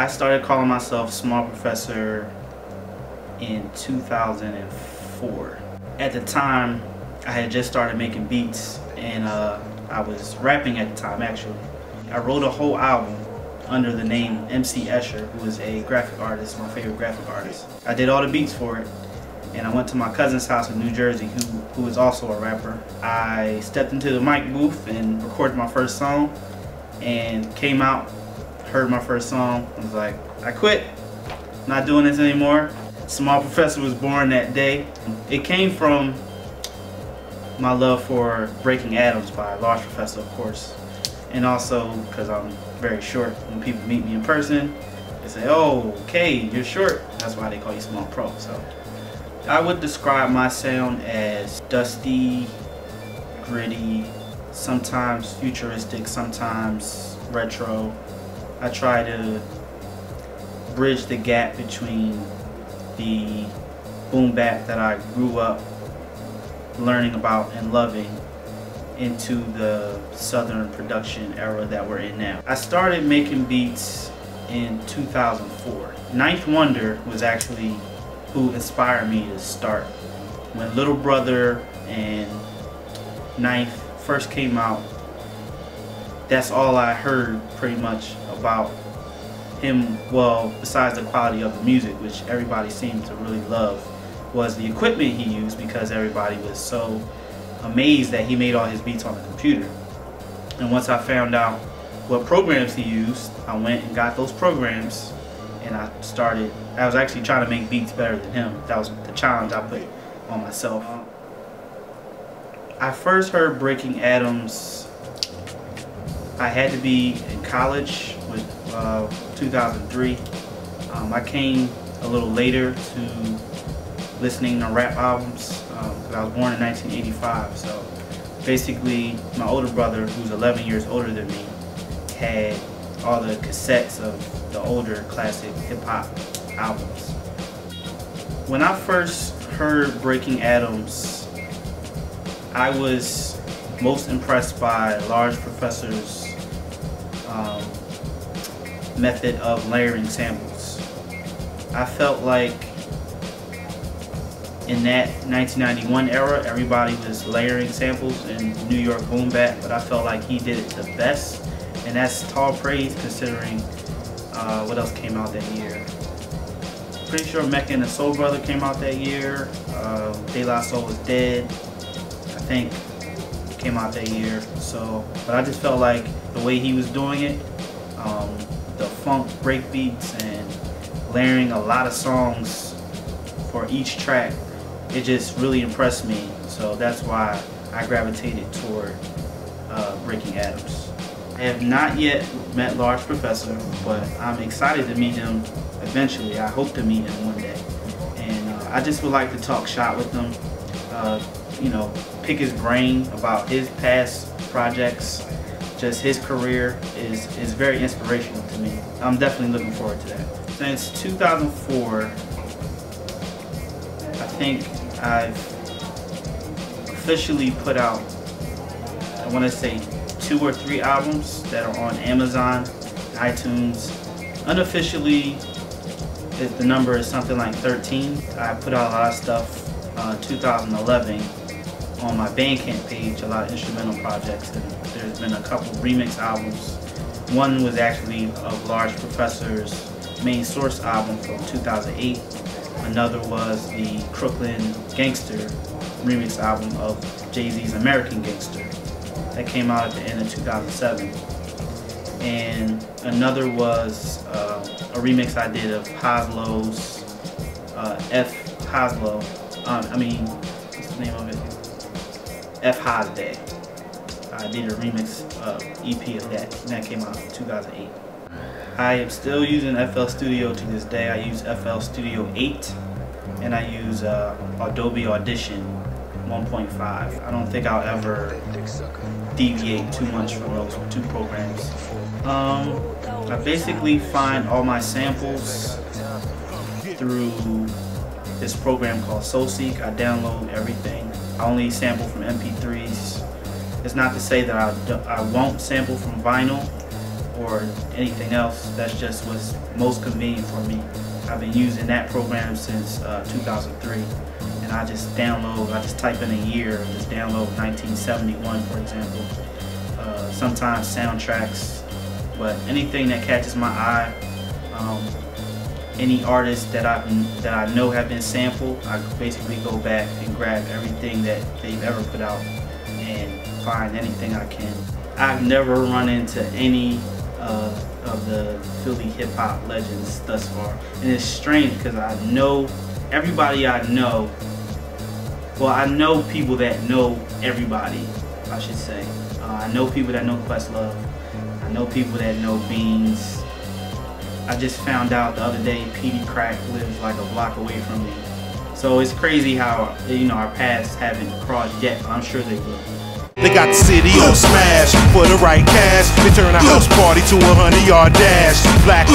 I started calling myself Small Professor in 2004. At the time, I had just started making beats, and I was rapping at the time actually. I wrote a whole album under the name MC Escher, who is a graphic artist, my favorite graphic artist. I did all the beats for it, and I went to my cousin's house in New Jersey, who is also a rapper. I stepped into the mic booth and recorded my first song, and came out, heard my first song. I was like, I quit, not doing this anymore. Small Professor was born that day. It came from my love for Breaking Atoms by Large Professor, of course, and also because I'm very short. When people meet me in person, they say, oh, okay, you're short. That's why they call you Small Pro. So I would describe my sound as dusty, gritty, sometimes futuristic, sometimes retro. I try to bridge the gap between the boom bap that I grew up learning about and loving into the southern production era that we're in now. I started making beats in 2004. Ninth Wonder was actually who inspired me to start. When Little Brother and Ninth first came out, that's all I heard pretty much about him. Well, besides the quality of the music, which everybody seemed to really love, was the equipment he used, because everybody was so amazed that he made all his beats on the computer. And once I found out what programs he used, I went and got those programs, and I was actually trying to make beats better than him. That was the challenge I put on myself. I first heard Breaking Atoms, I had to be in college with 2003. I came a little later to listening to rap albums because I was born in 1985. So basically, my older brother, who's 11 years older than me, had all the cassettes of the older classic hip-hop albums. When I first heard Breaking Atoms, I was most impressed by Large Professor's method of layering samples. I felt like in that 1991 era, everybody was layering samples in New York boom bap, but I felt like he did it the best, and that's tall praise considering what else came out that year. Pretty sure Mecca and the Soul Brother came out that year. De La Soul is Dead, I think, came out that year. So, but I just felt like the way he was doing it, the funk break beats and layering a lot of songs for each track, it just really impressed me. So that's why I gravitated toward Breaking Atoms. I have not yet met Large Professor, but I'm excited to meet him eventually. I hope to meet him one day. And I just would like to talk shop with him, you know, pick his brain about his past projects. Just his career is very inspirational to me. I'm definitely looking forward to that. Since 2004, I think I've officially put out, I want to say 2 or 3 albums that are on Amazon, iTunes. Unofficially, the number is something like 13. I put out a lot of stuff in 2011 on my Bandcamp page, a lot of instrumental projects, and there's been a couple remix albums. One was actually of Large Professor's Main Source album from 2008. Another was the Crooklyn Gangster remix album of Jay-Z's American Gangster that came out at the end of 2007. And another was a remix I did of Haslow's F. Haslow. What's the name of it? F. Haas Day. I did a remix EP of that, and that came out in 2008. I am still using FL Studio to this day. I use FL Studio 8, and I use Adobe Audition 1.5. I don't think I'll ever deviate too much from those 2 programs. I basically find all my samples through this program called SoulSeek. I download everything. I only sample from MP3s. It's not to say that I won't sample from vinyl or anything else. That's just what's most convenient for me. I've been using that program since 2003, and I just type in a year, just download 1971, for example. Sometimes soundtracks, but anything that catches my eye, any artists that I know have been sampled, I basically go back and grab everything that they've ever put out and find anything I can. I've never run into any of the Philly hip-hop legends thus far, and it's strange because I know everybody I know. Well, I know people that know everybody, I should say. I know people that know Questlove. I know people that know Beans. I just found out the other day Petey Crack lives like a block away from me. So it's crazy how, you know, our paths haven't crossed yet, but I'm sure they will. They got the city on smash for the right cash. They turn a house party to a 100-yard dash. Black